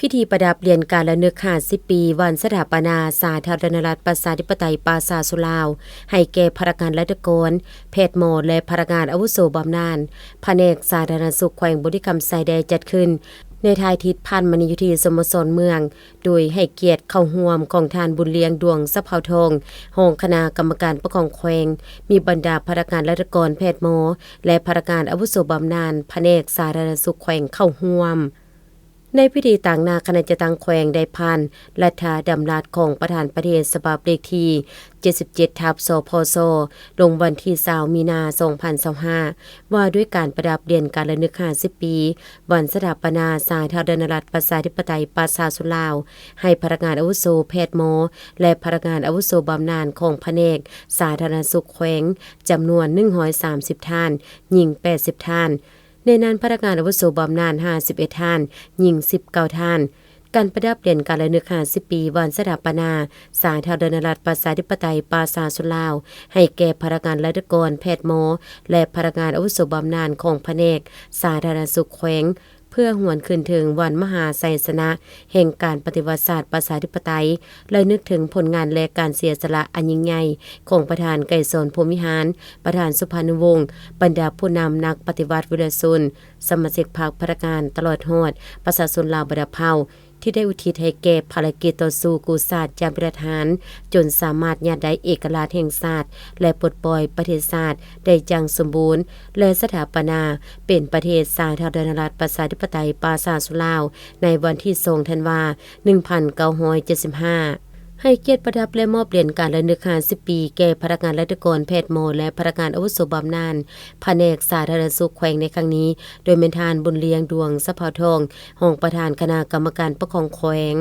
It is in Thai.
พิธีประดับเรียนการระลึก50 ปีวันสถาปนาสาธารณรัฐประชาธิปไตยปราชาสุลาวให้แก่พนักงานราชการแพทย์หมอและพนักงานอาวุโสบำนาญแผนกสาธารณสุขแขวงบุรีรัมย์ไซแดงจัดขึ้นในทายทิศพันมณียุทธีสโมสรเมืองโดยให้เกียรติเข้าร่วมของทานบุญเลี้ยงดวงสะเภาทองห้องคณะกรรมการปกครองแขวงมีบรรดาพนักงานราชการแพทย์หมอและพนักงานอาวุโสบำนาญแผนกสาธารณสุขแขวงเข้าร่วมในพิธีต่างนาคณะจะตั้งแขวงได้ผ่านรัฐาดำรัสของประธานประเทศฉบับเลขที่77/สพสลงวันที่20มีนา2025ว่าด้วยการประดับเดือนการระลึก50 ปีวันสถาปนาสาธารณรัฐประชาธิปไตยประชาชนลาวให้พนักงานอาวุโสแพทย์หมอและพนักงานอาวุโสบำนาญของแผนกสาธารณสุขแขวงจำนวน130ท่านหญิง80ท่านในนั้นพนักงานอาวุโสบำนาญ51ท่านหญิง19ท่านการประดับเด่นการระลึก50 ปีวันสถาปนาสาธารณรัฐประชาธิปไตยประชาชนลาวให้แก่พนักงานราชการแพทย์หมอและพนักงานอาวุโสบำนาญของแผนกสาธารณสุขแขวงเพื่อหวนคืนถึงวันมหาไสยชนะแห่งการปฏิวัติศาสตร์ประชาธิปไตยและนึกถึงผลงานและการเสียสละอันยิ่งใหญ่ของประธานไกรสอนพรหมวิหารประธานสุพรรณวงศ์บรรดาผู้นำนักปฏิวัติวิรชนสมาชิกพรรคพนักงานตลอดฮอดประชาชนลาวบรรดาเผ่าที่ได้อุทิศให้แก่ภารกิจต่อสู้กู้ชาติอย่างประทานจนสามารถญาติได้เอกราชแห่งชาติและปลดปล่อยประเทศชาติได้อย่างสมบูรณ์และสถาปนาเป็นประเทศสาธารณรัฐประชาธิปไตยประชาชนลาวในวันที่2ธันวาคม1975ให้เกียรติประดับและมอบเหรียญการระลึก50 ปีแก่พนักงานราชการแพทย์หมอและพนักงานอาวุโสบำนาญแผนกสาธารณสุขแขวงในครั้งนี้โดยเป็นทานบุญเลี้ยงดวงสะเภาทองรองประธานคณะกรรมการปกครองแขวง